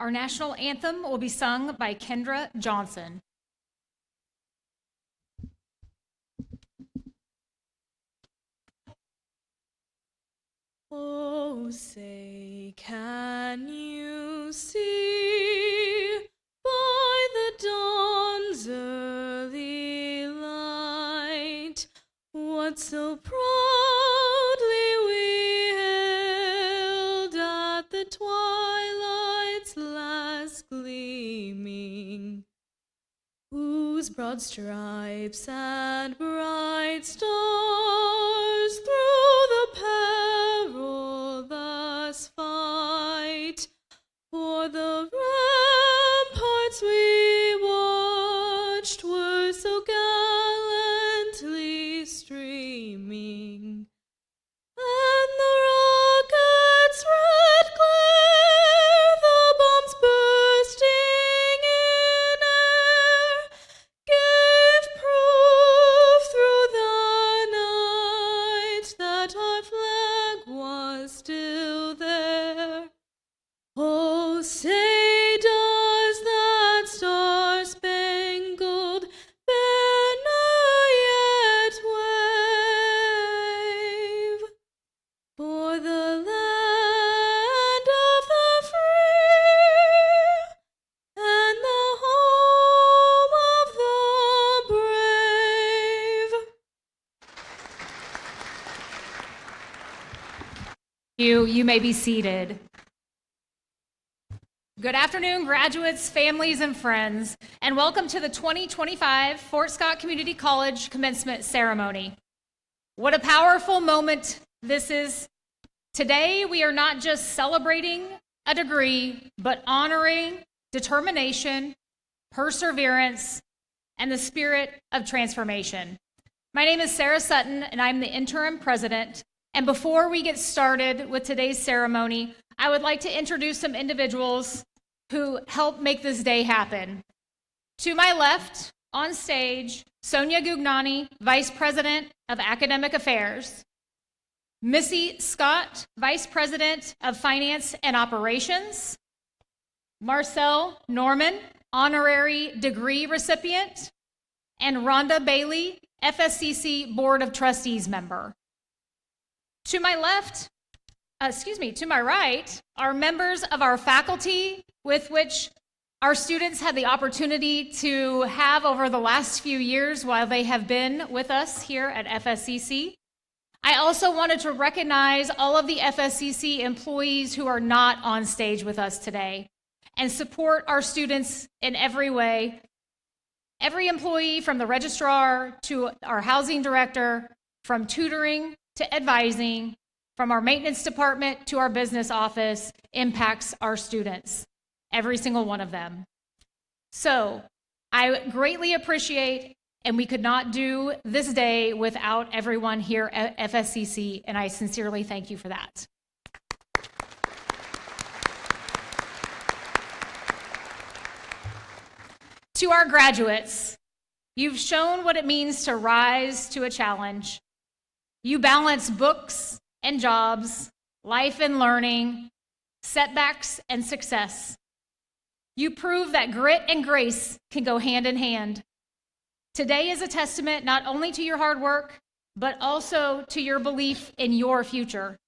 Our national anthem will be sung by Kendra Johnson. Oh, say, can you see by the dawn's early light what so proudly we hailed at the twilight's last gleaming, whose broad stripes and bright stars through the perilous fight for the ramparts we watched were so gallantly streaming, and the rocket's red glare, the bombs bursting in air, gave proof through the night that our flag was still there. Oh, say does that star-spangled banner yet wave for the land of the free and the home of the brave? You may be seated. Good afternoon, graduates, families, and friends, and welcome to the 2025 Fort Scott Community College Commencement Ceremony. What a powerful moment this is. Today, we are not just celebrating a degree, but honoring determination, perseverance, and the spirit of transformation. My name is Sarah Sutton, and I'm the interim president. And before we get started with today's ceremony, I would like to introduce some individuals who helped make this day happen. To my left, on stage, Sonia Gugnani, Vice President of Academic Affairs, Missy Scott, Vice President of Finance and Operations, Marcel Norman, Honorary Degree Recipient, and Rhonda Bailey, FSCC Board of Trustees member. To my right are members of our faculty with which our students had the opportunity to have over the last few years while they have been with us here at FSCC. I also wanted to recognize all of the FSCC employees who are not on stage with us today and support our students in every way. Every employee, from the registrar to our housing director, from tutoring to advising, from our maintenance department to our business office, impacts our students, every single one of them. So I greatly appreciate, and we could not do this day without everyone here at FSCC, and I sincerely thank you for that. To our graduates, you've shown what it means to rise to a challenge. You balance books and jobs, life and learning, setbacks and success. You prove that grit and grace can go hand in hand. Today is a testament not only to your hard work, but also to your belief in your future.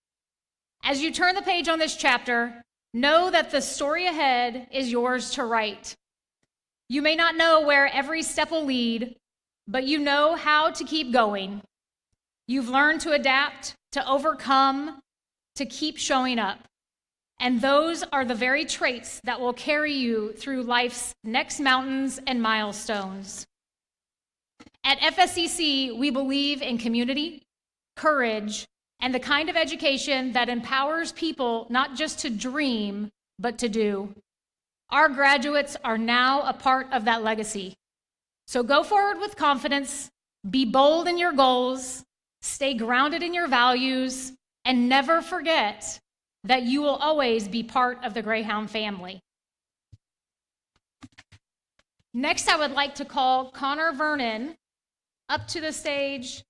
As you turn the page on this chapter, know that the story ahead is yours to write. You may not know where every step will lead, but you know how to keep going. You've learned to adapt, to overcome, to keep showing up. And those are the very traits that will carry you through life's next mountains and milestones. At FSCC, we believe in community, courage, and the kind of education that empowers people not just to dream, but to do. Our graduates are now a part of that legacy. So go forward with confidence, be bold in your goals, stay grounded in your values, and never forget that you will always be part of the Greyhound family. Next, I would like to call Connor Vernon up to the stage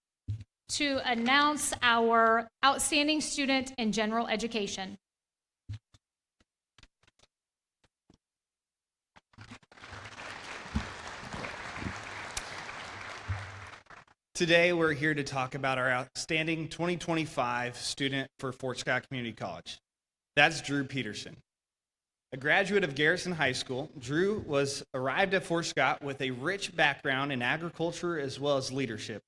to announce our outstanding student in general education. Today, we're here to talk about our outstanding 2025 student for Fort Scott Community College. That's Drew Peterson. A graduate of Garrison High School, Drew arrived at Fort Scott with a rich background in agriculture as well as leadership,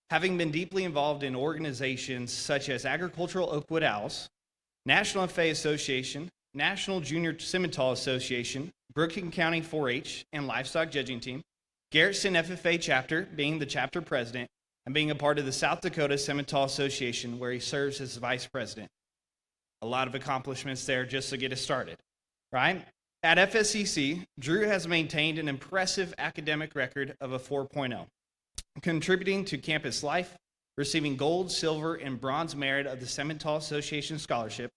having been deeply involved in organizations such as Agricultural Oakwood Owls, National FA Association, National Junior Simmental Association, Brooklyn County 4-H and Livestock Judging Team, Garrison FFA chapter, being the chapter president, and being a part of the South Dakota Simmental Association, where he serves as vice president. A lot of accomplishments there just to get us started, right? At FSCC, Drew has maintained an impressive academic record of a 4.0, contributing to campus life, receiving gold, silver, and bronze merit of the Simmental Association Scholarship.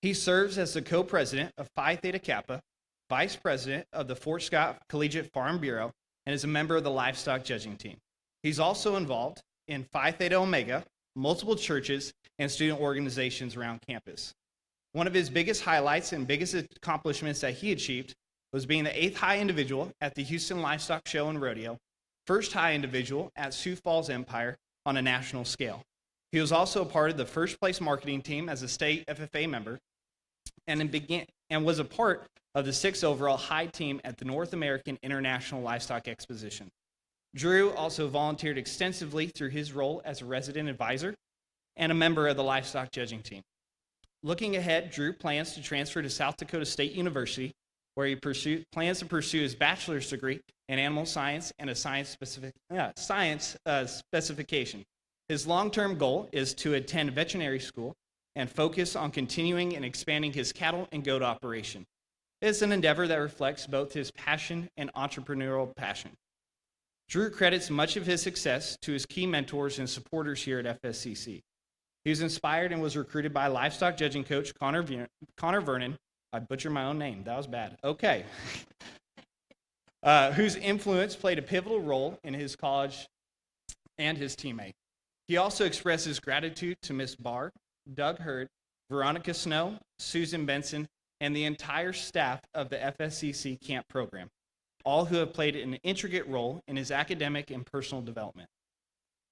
He serves as the co-president of Phi Theta Kappa, vice president of the Fort Scott Collegiate Farm Bureau, and is a member of the Livestock Judging Team. He's also involved in Phi Theta Omega, multiple churches, and student organizations around campus. One of his biggest highlights and biggest accomplishments that he achieved was being the 8th high individual at the Houston Livestock Show and Rodeo, first high individual at Sioux Falls Empire on a national scale. He was also a part of the first place marketing team as a state FFA member and was a part of the 6th overall high team at the North American International Livestock Exposition. Drew also volunteered extensively through his role as a resident advisor and a member of the Livestock Judging Team. Looking ahead, Drew plans to transfer to South Dakota State University, where he plans to pursue his bachelor's degree in animal science and a science specification. His long-term goal is to attend veterinary school and focus on continuing and expanding his cattle and goat operation. It's an endeavor that reflects both his passion and entrepreneurial passion. Drew credits much of his success to his key mentors and supporters here at FSCC. He was inspired and was recruited by livestock judging coach Connor Vernon. I butchered my own name. That was bad. Okay. Whose influence played a pivotal role in his college and his teammate. He also expresses gratitude to Miss Barr, Doug Hurd, Veronica Snow, Susan Benson, and the entire staff of the FSCC camp program, all who have played an intricate role in his academic and personal development.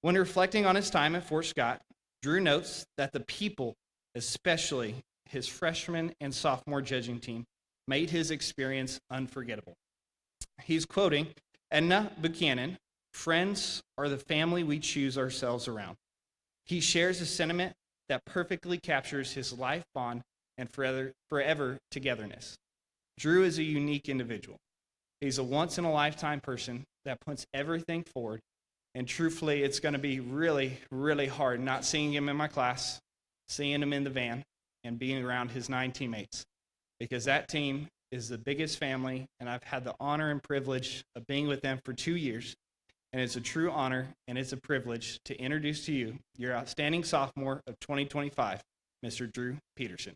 When reflecting on his time at Fort Scott, Drew notes that the people, especially his freshman and sophomore judging team, made his experience unforgettable. He's quoting Edna Buchanan, "Friends are the family we choose ourselves around." He shares a sentiment that perfectly captures his life bond and forever togetherness. Drew is a unique individual. He's a once-in-a-lifetime person that puts everything forward, and truthfully, it's going to be really, really hard not seeing him in my class, seeing him in the van, and being around his 9 teammates, because that team is the biggest family, and I've had the honor and privilege of being with them for 2 years, and it's a true honor and it's a privilege to introduce to you your outstanding sophomore of 2025, Mr. Drew Peterson.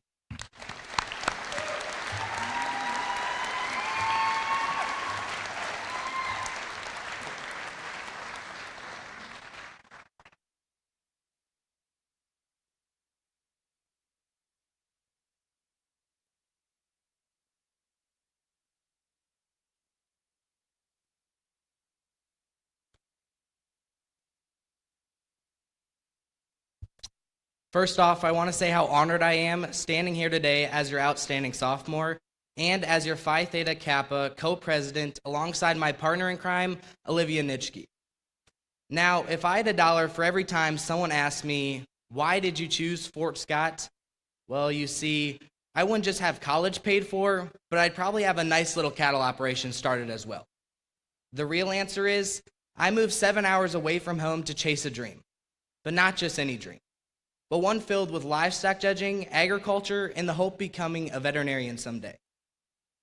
First off, I want to say how honored I am standing here today as your outstanding sophomore and as your Phi Theta Kappa co-president alongside my partner in crime, Olivia Nitschke. Now, if I had $1 for every time someone asked me, why did you choose Fort Scott? Well, you see, I wouldn't just have college paid for, but I'd probably have a nice little cattle operation started as well. The real answer is, I moved 7 hours away from home to chase a dream, but not just any dream, but one filled with livestock judging, agriculture, and the hope of becoming a veterinarian someday.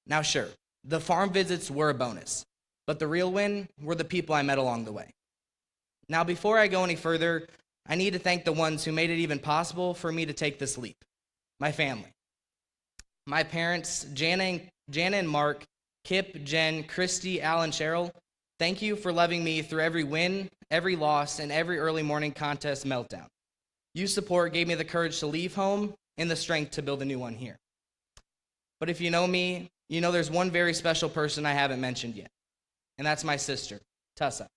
Now sure, the farm visits were a bonus, but the real win were the people I met along the way. Now before I go any further, I need to thank the ones who made it even possible for me to take this leap. My family. My parents, Jana and Mark, Kip, Jen, Christy, Al, and Cheryl, thank you for loving me through every win, every loss, and every early morning contest meltdown. Your support gave me the courage to leave home and the strength to build a new one here. But if you know me, you know there's one very special person I haven't mentioned yet, and that's my sister, Tessa.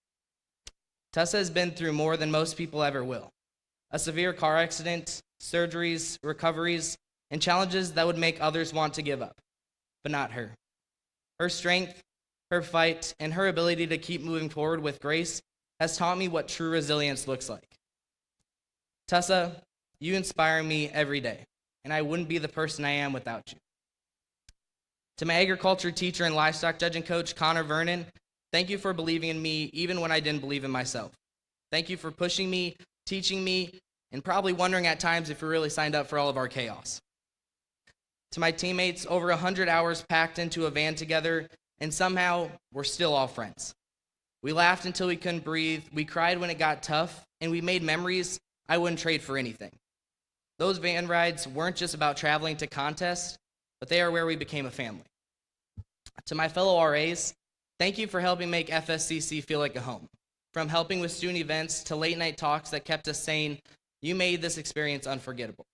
Tessa has been through more than most people ever will. A severe car accident, surgeries, recoveries, and challenges that would make others want to give up, but not her. Her strength, her fight, and her ability to keep moving forward with grace has taught me what true resilience looks like. Tessa, you inspire me every day, and I wouldn't be the person I am without you. To my agriculture teacher and livestock judging coach, Connor Vernon, thank you for believing in me even when I didn't believe in myself. Thank you for pushing me, teaching me, and probably wondering at times if you really signed up for all of our chaos. To my teammates, over 100 hours packed into a van together, and somehow we're still all friends. We laughed until we couldn't breathe, we cried when it got tough, and we made memories I wouldn't trade for anything. Those van rides weren't just about traveling to contests, but they are where we became a family. To my fellow RAs, thank you for helping make FSCC feel like a home. From helping with student events to late night talks that kept us sane, you made this experience unforgettable.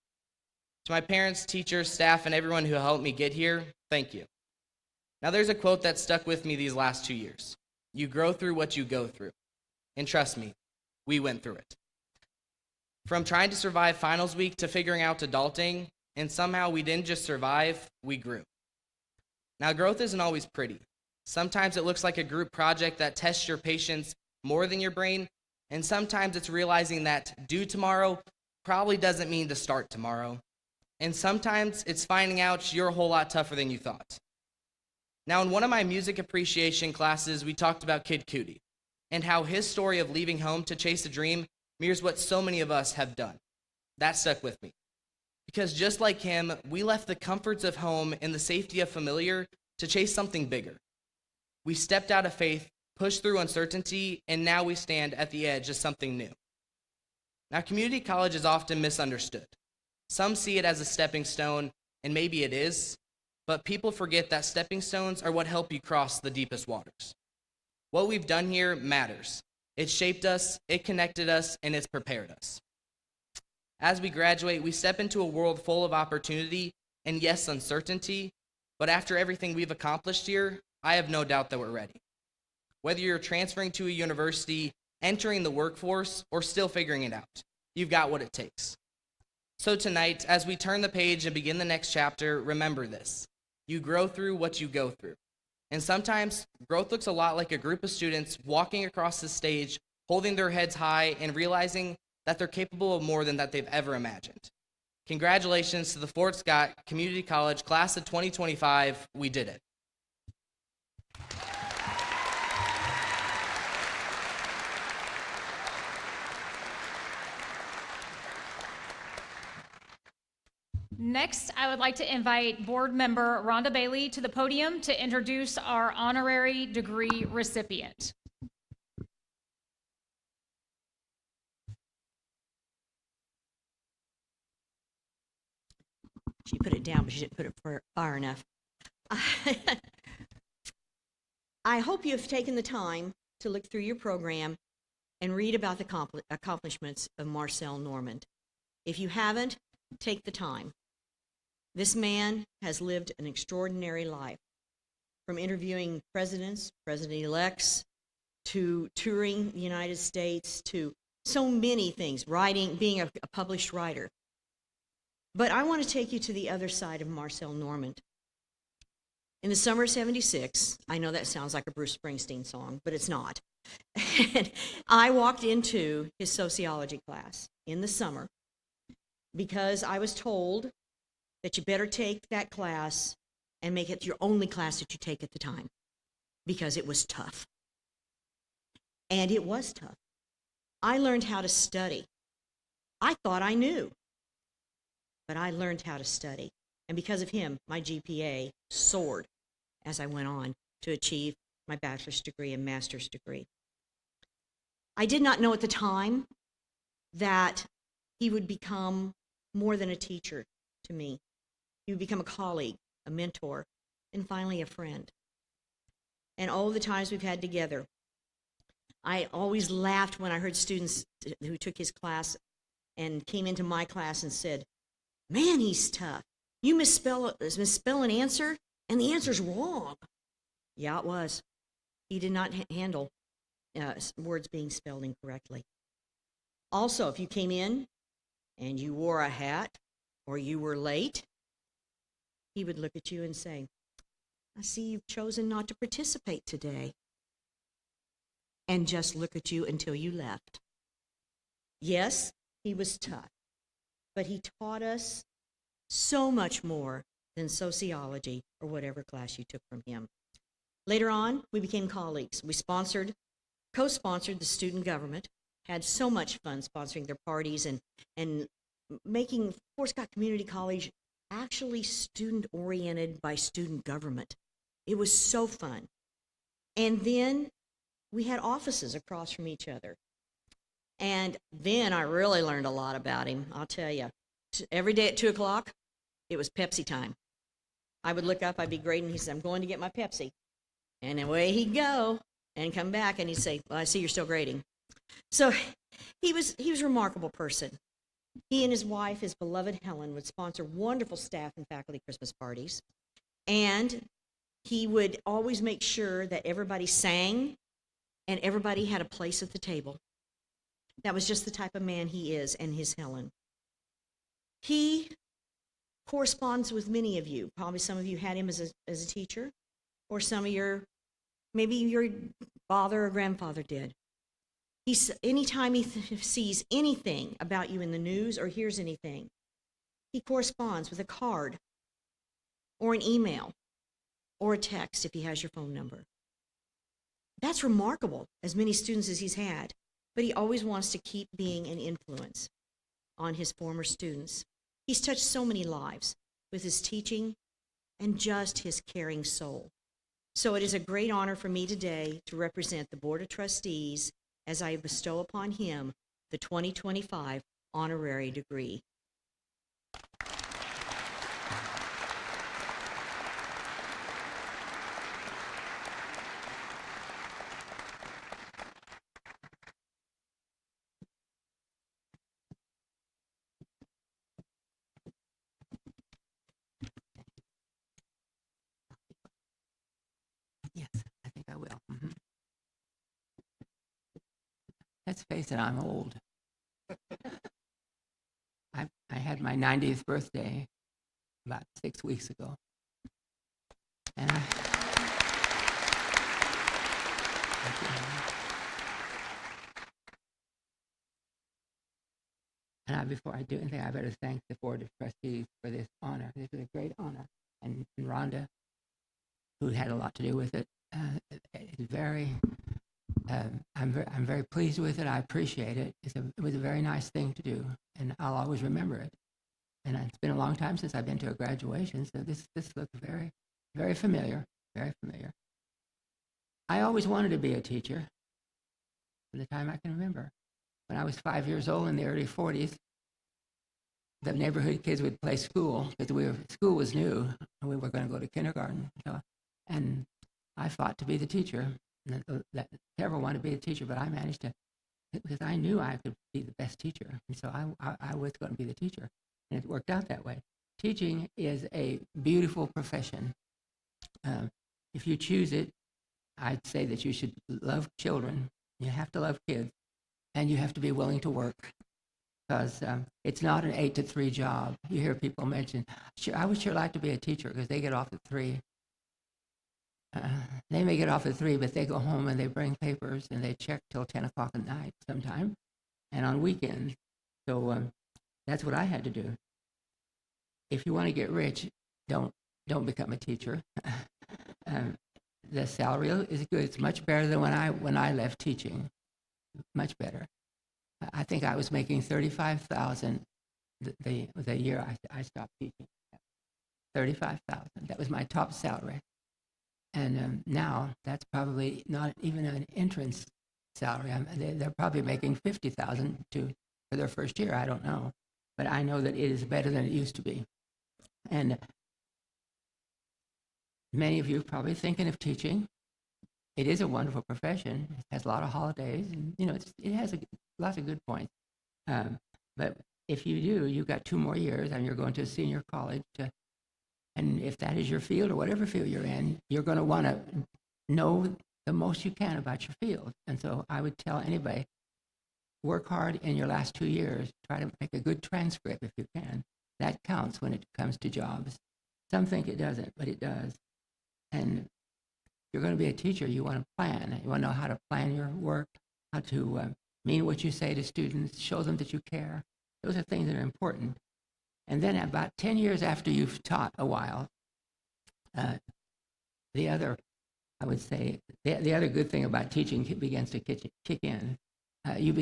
To my parents, teachers, staff, and everyone who helped me get here, thank you. Now there's a quote that stuck with me these last 2 years. You grow through what you go through. And trust me, we went through it. From trying to survive finals week to figuring out adulting, and somehow we didn't just survive, we grew. Now growth isn't always pretty. Sometimes it looks like a group project that tests your patience more than your brain, and sometimes it's realizing that due tomorrow probably doesn't mean to start tomorrow. And sometimes it's finding out you're a whole lot tougher than you thought. Now, in one of my music appreciation classes, we talked about Kid Cudi and how his story of leaving home to chase a dream mirrors what so many of us have done. That stuck with me. Because just like him, we left the comforts of home and the safety of familiar to chase something bigger. We stepped out of faith, pushed through uncertainty, and now we stand at the edge of something new. Now, community college is often misunderstood. Some see it as a stepping stone, and maybe it is, but people forget that stepping stones are what help you cross the deepest waters. What we've done here matters. It shaped us, it connected us, and it's prepared us. As we graduate, we step into a world full of opportunity and, yes, uncertainty, but after everything we've accomplished here, I have no doubt that we're ready. Whether you're transferring to a university, entering the workforce, or still figuring it out, you've got what it takes. So tonight, as we turn the page and begin the next chapter, remember this. You grow through what you go through. And sometimes, growth looks a lot like a group of students walking across the stage, holding their heads high and realizing that they're capable of more than that they've ever imagined. Congratulations to the Fort Scott Community College Class of 2025. We did it. Next, I would like to invite board member Rhonda Bailey to the podium to introduce our honorary degree recipient. She put it down, but she didn't put it far enough. I hope you have taken the time to look through your program and read about the accomplishments of Marcel Normand. If you haven't, take the time. This man has lived an extraordinary life, from interviewing presidents, president-elects, to touring the United States, to so many things, writing, being a published writer. But I want to take you to the other side of Marcel Normand. In the summer of '76, I know that sounds like a Bruce Springsteen song, but it's not. I walked into his sociology class in the summer because I was told that you better take that class and make it your only class that you take at the time, because it was tough. And it was tough. I learned how to study. I thought I knew, but I learned how to study. And because of him, my GPA soared as I went on to achieve my bachelor's degree and master's degree. I did not know at the time that he would become more than a teacher to me. He would become a colleague, a mentor, and finally a friend. And all the times we've had together, I always laughed when I heard students who took his class and came into my class and said, "Man, he's tough. You misspell an answer, and the answer's wrong." Yeah, it was. He did not handle words being spelled incorrectly. Also, if you came in and you wore a hat or you were late, he would look at you and say, I see you've chosen not to participate today. And just look at you until you left. Yes, he was tough, but he taught us so much more than sociology or whatever class you took from him. Later on, we became colleagues. We co-sponsored the student government, had so much fun sponsoring their parties and making Fort Scott Community College actually student-oriented by student government. It was so fun. And then we had offices across from each other. And then I really learned a lot about him, I'll tell you. Every day at 2 o'clock, it was Pepsi time. I would look up, I'd be grading, he said, I'm going to get my Pepsi. And away he'd go and come back and he'd say, well, I see you're still grading. So he was a remarkable person. He and his wife, his beloved Helen, would sponsor wonderful staff and faculty Christmas parties. And he would always make sure that everybody sang and everybody had a place at the table. That was just the type of man he is, and his Helen. He corresponds with many of you. Probably some of you had him as a teacher, or maybe your father or grandfather did. Anytime he sees anything about you in the news or hears anything, he corresponds with a card or an email or a text if he has your phone number. That's remarkable, as many students as he's had, but he always wants to keep being an influence on his former students. He's touched so many lives with his teaching and just his caring soul. So it is a great honor for me today to represent the Board of Trustees as I bestow upon him the 2025 honorary degree. Yes, I think I will. Let's face it, I'm old. I had my 90th birthday about 6 weeks ago. And before I do anything, I better thank the Board of Trustees for this honor. This is a great honor. And Rhonda, who had a lot to do with it, is very, I'm very pleased with it. I appreciate it. It was a very nice thing to do, and I'll always remember it. And it's been a long time since I've been to a graduation, so this looks very, very familiar, very familiar. I always wanted to be a teacher from the time I can remember. When I was 5 years old in the early 40s, the neighborhood kids would play school because school was new, and we were going to go to kindergarten. And I fought to be the teacher. Never wanted to be a teacher, but I managed to, because I knew I could be the best teacher. And so I was going to be the teacher. And it worked out that way. Teaching is a beautiful profession. If you choose it, I'd say that you should love children. You have to love kids. And you have to be willing to work. Because it's not an 8 to 3 job. You hear people mention, I would sure like to be a teacher because they get off at 3. They may get off at 3, but they go home and they bring papers and they check till 10 o'clock at night sometime, and on weekends. So that's what I had to do. If you want to get rich, don't become a teacher. The salary is good. It's much better than when I left teaching. Much better. I think I was making $35,000 the year I stopped teaching. $35,000. That was my top salary. And now that's probably not even an entrance salary. They're probably making $50,000 for their first year. I don't know, but I know that it is better than it used to be. And many of you are probably thinking of teaching. It is a wonderful profession. It has a lot of holidays, and it has lots of good points. But if you do, you've got 2 more years, and you're going to a senior college. And if that is your field or whatever field you're in, you're going to want to know the most you can about your field. And so I would tell anybody, work hard in your last 2 years. Try to make a good transcript if you can. That counts when it comes to jobs. Some think it doesn't, but it does. And if you're going to be a teacher, you want to plan. You want to know how to plan your work, how to mean what you say to students, show them that you care. Those are things that are important. And then about 10 years after you've taught a while, the other good thing about teaching begins to kick in. You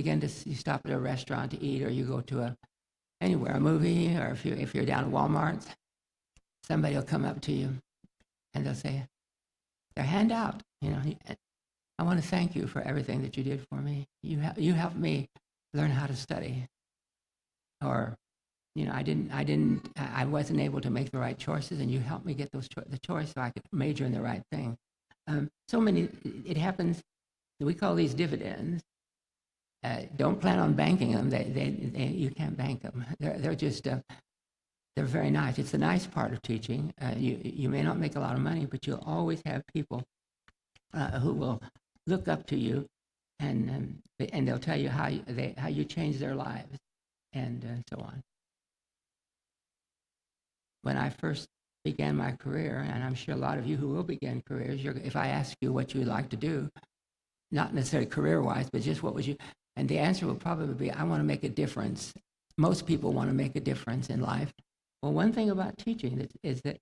stop at a restaurant to eat, or you go to anywhere, a movie, or if you're down at Walmart, somebody will come up to you and they'll say, their hand out, I want to thank you for everything that you did for me. You helped me learn how to study. Or, I wasn't able to make the right choices, and you helped me get the choice so I could major in the right thing. It happens. We call these dividends. Don't plan on banking them. You can't bank them. They're just they're very nice. It's the nice part of teaching. You may not make a lot of money, but you'll always have people who will look up to you, and they'll tell you how you changed their lives, and so on. When I first began my career, and I'm sure a lot of you who will begin careers, if I ask you what you would like to do, not necessarily career-wise, but just what would you, and the answer will probably be, I want to make a difference. Most people want to make a difference in life. Well, one thing about teaching is that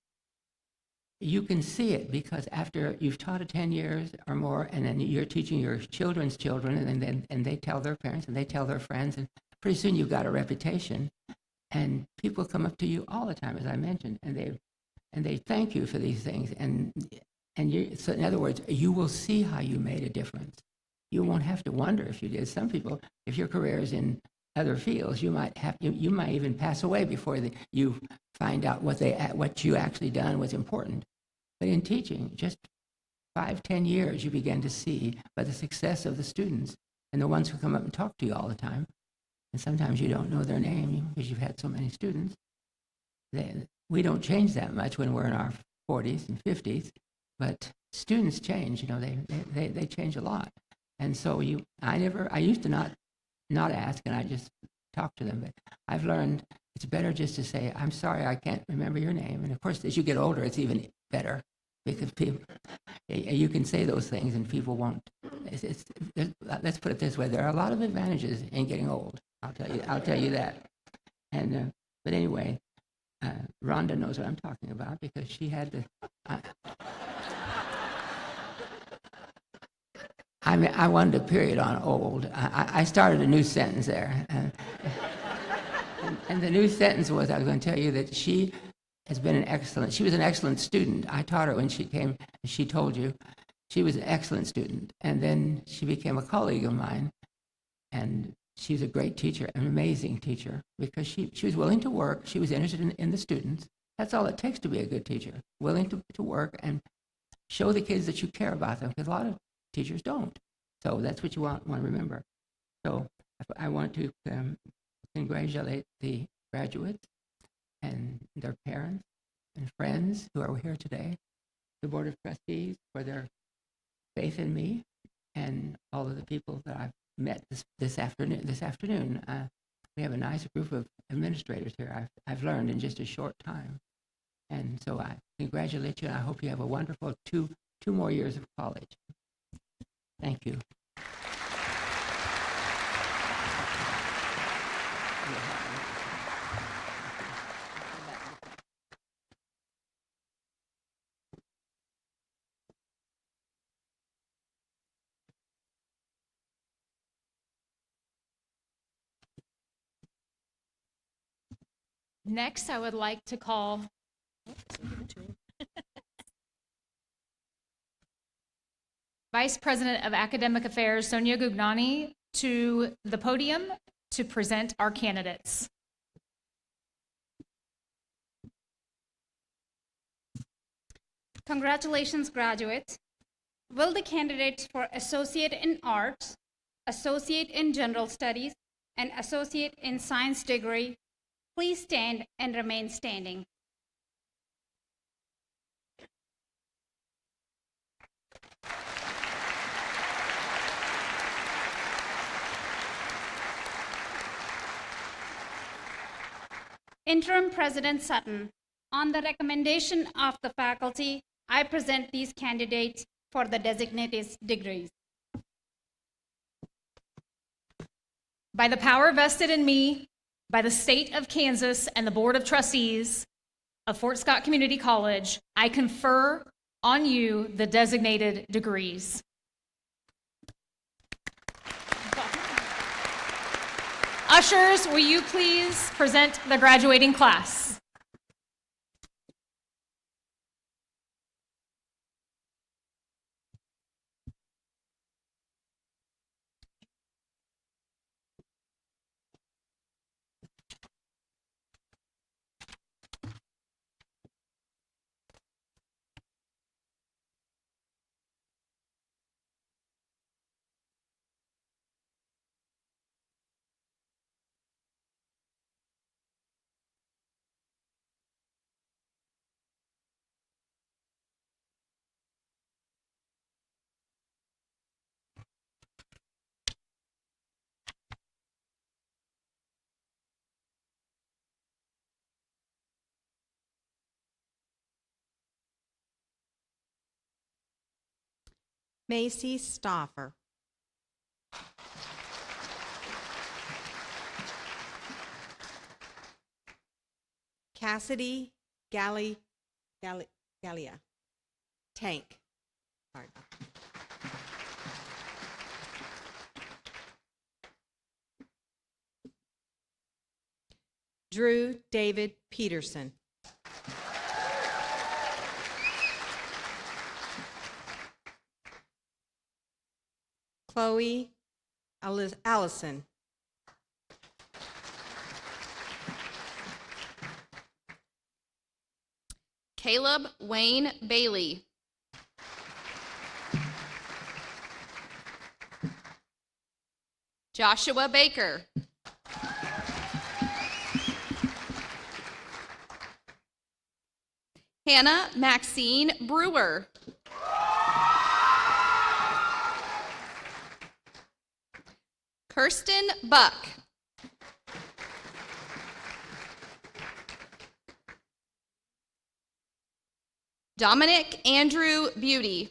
you can see it, because after you've taught it 10 years or more, and then you're teaching your children's children, and they tell their parents, and they tell their friends, and pretty soon you've got a reputation. And people come up to you all the time, as I mentioned, and they thank you for these things. So in other words, you will see how you made a difference. You won't have to wonder if you did. Some people, if your career is in other fields, you might even pass away before you find out what you actually done was important. But in teaching, just 5-10 years, you begin to see by the success of the students and the ones who come up and talk to you all the time. And sometimes you don't know their name because you've had so many students. We don't change that much when we're in our 40s and 50s, but students change. They change a lot. And so I used to not ask, and I just talk to them. But I've learned it's better just to say, I'm sorry, I can't remember your name. And of course, as you get older, it's even better, because you can say those things and people won't. Let's put it this way: there are a lot of advantages in getting old. I'll tell you that. And but anyway, Rhonda knows what I'm talking about, because she had to. I wanted a period on old. I started a new sentence there, and the new sentence was, I was going to tell you that she was an excellent student. I taught her when she came. She told you she was an excellent student, and then she became a colleague of mine, and she's a great teacher, an amazing teacher, because she was willing to work. She was interested in the students. That's all it takes to be a good teacher, willing to work and show the kids that you care about them, because a lot of teachers don't. So that's what you want to remember. So I want to congratulate the graduates and their parents and friends who are here today, the Board of Trustees for their faith in me, and all of the people that I've met this afternoon. We have a nice group of administrators here. I've learned in just a short time. And so I congratulate you, and I hope you have a wonderful two more years of college. Thank you. Next, I would like to call Vice President of Academic Affairs, Sonia Gugnani, to the podium to present our candidates. Congratulations, graduates. Will the candidates for Associate in Arts, Associate in General Studies, and Associate in Science degree please stand and remain standing? Interim President Sutton, on the recommendation of the faculty, I present these candidates for the designated degrees. By the power vested in me by the state of Kansas and the Board of Trustees of Fort Scott Community College, I confer on you the designated degrees. Ushers, will you please present the graduating class? Macy Stoffer. Cassidy Gallia. Tank. Pardon. Drew David Peterson. Chloe Allison. Caleb Wayne Bailey. Joshua Baker. Hannah Maxine Brewer. Kirsten Buck. Dominic Andrew Beauty.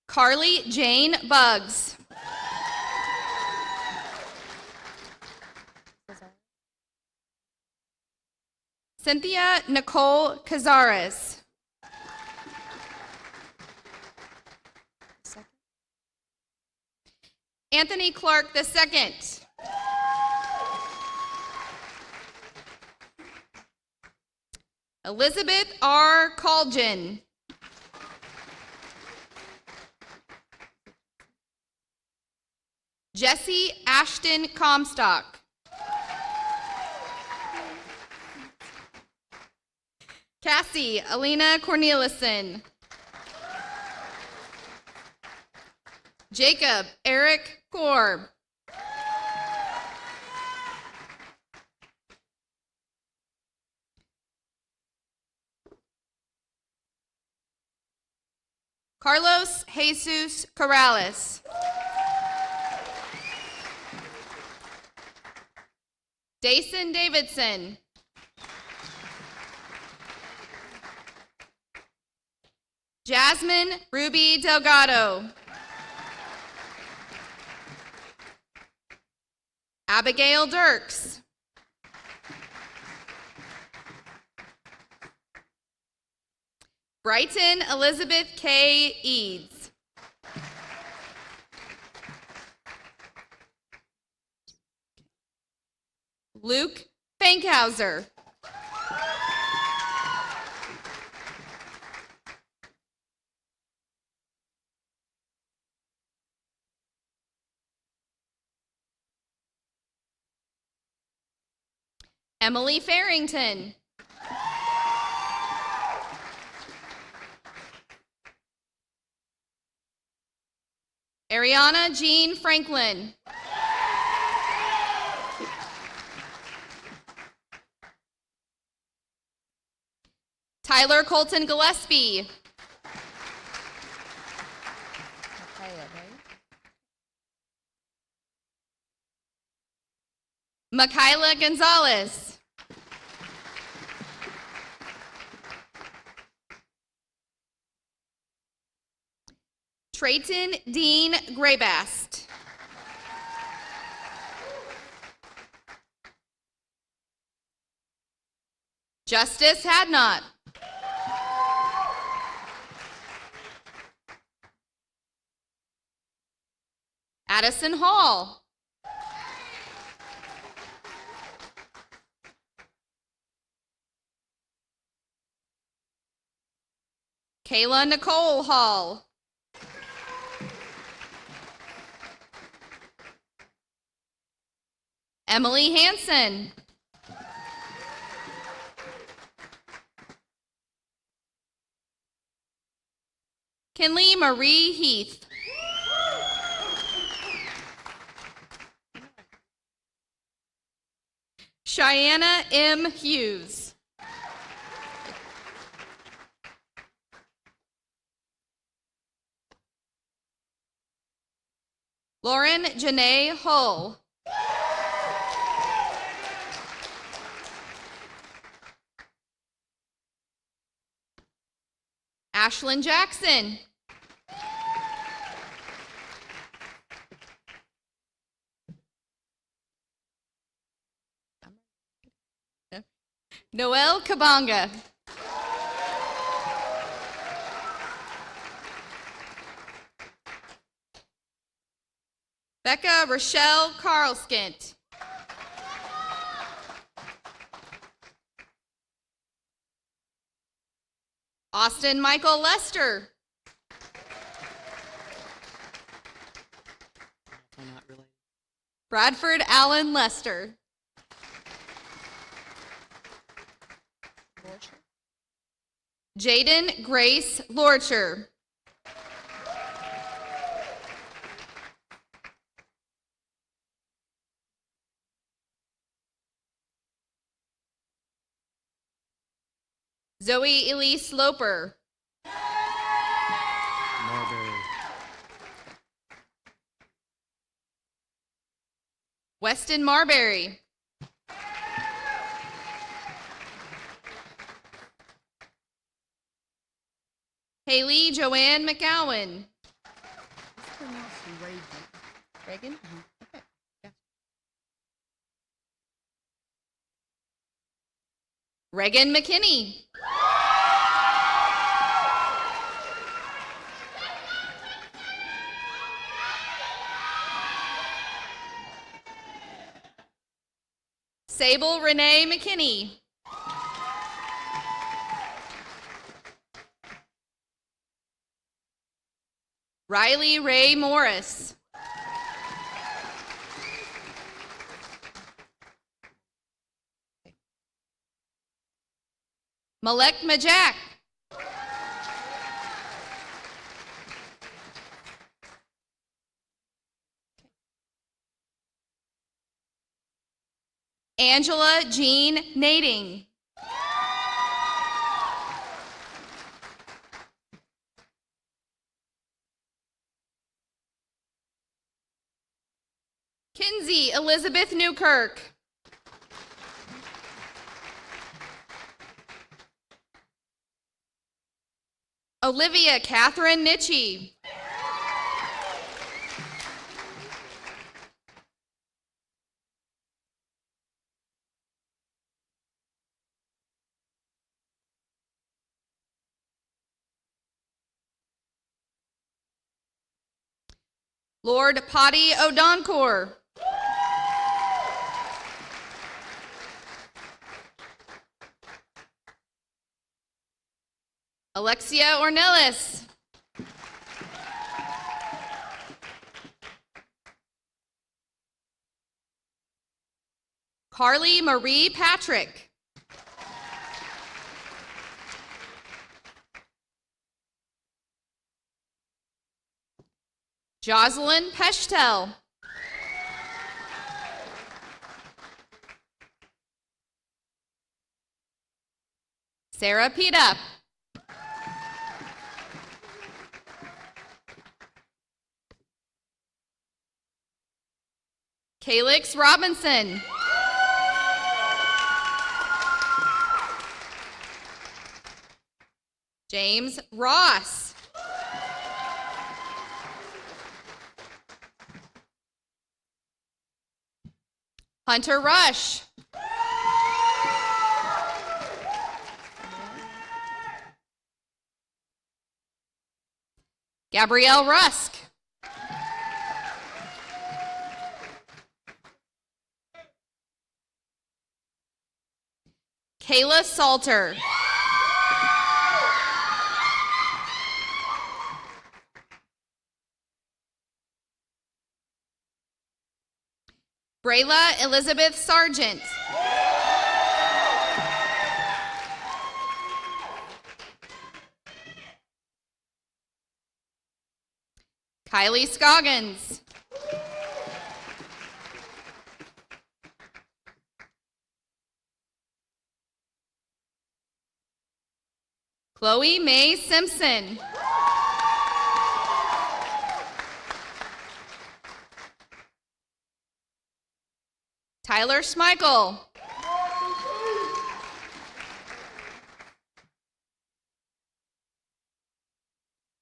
Carly Jane Buggs. Cynthia Nicole Cazares. Anthony Clark II. Elizabeth R. Colgin. Jesse Ashton Comstock. Cassie Alina Cornelison. Jacob Eric Korb. Carlos Jesus Corrales. Dason Davidson. Jasmine Ruby Delgado. Abigail Dirks. Brighton Elizabeth K. Eads. Luke Fankhauser. Emily Farrington. Ariana Jean Franklin. Tyler Colton Gillespie. Michaela Gonzalez. Trayton Dean Graybast. Justice Hadnot. Addison Hall. Kayla Nicole Hall. Emily Hansen. Kinley Marie Heath. Cheyenne M. Hughes. Lauren Janae Hull. Ashlyn Jackson. Noelle Kabanga. Becca Rochelle Carlskint. Austin Michael Lester. Bradford Allen Lester. Jaden Grace Lorcher. Zoe Elise Loper. Weston Marbury. Haley Joanne McGowan. Reagan? Okay. Yeah. Reagan McKinney. Sable Renee McKinney. Riley Ray Morris. Malek Majak. Angela Jean Nading. Kinsey Elizabeth Newkirk. Olivia Catherine Nitchie. Lord Potty O'Doncourt. Alexia Ornelas. Carly Marie Patrick. Jocelyn Peshtel. Sarah Pietup. Calix Robinson. James Ross. Hunter Rush. Gabrielle Rusk. Kayla Salter. Brayla Elizabeth Sargent. Kylie Scoggins. Chloe Mae Simpson. Tyler Schmeichel.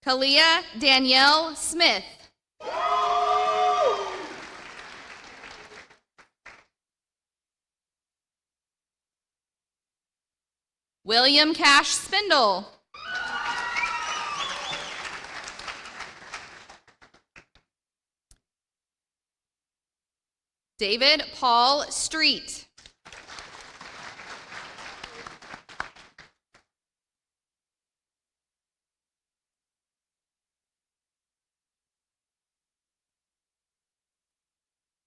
Kalia Danielle Smith. William Cash Spindle. David Paul Street.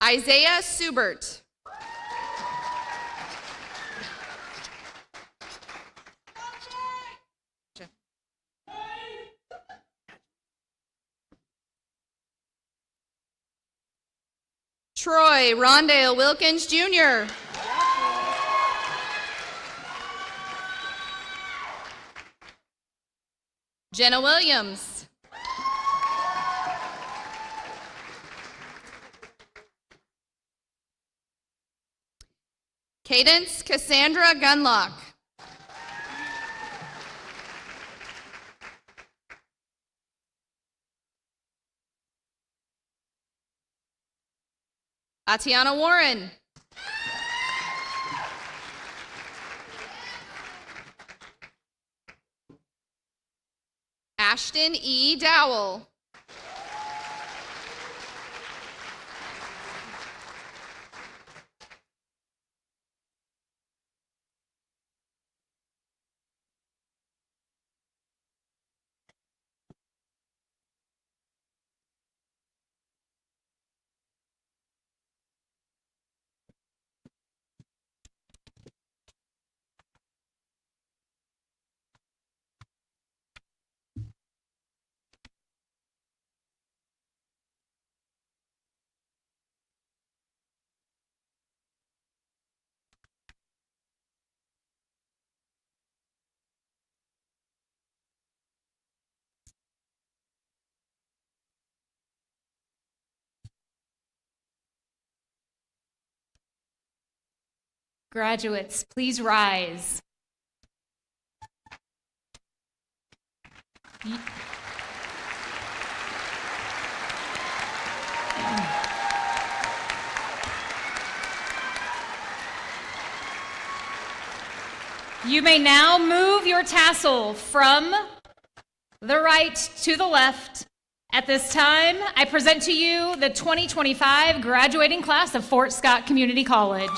Isaiah Subert. Troy Rondale Wilkins Jr. Jenna Williams. Cadence Cassandra Gunlock. Atiana Warren. Ashton E. Dowell. Graduates, please rise. You may now move your tassel from the right to the left. At this time, I present to you the 2025 graduating class of Fort Scott Community College.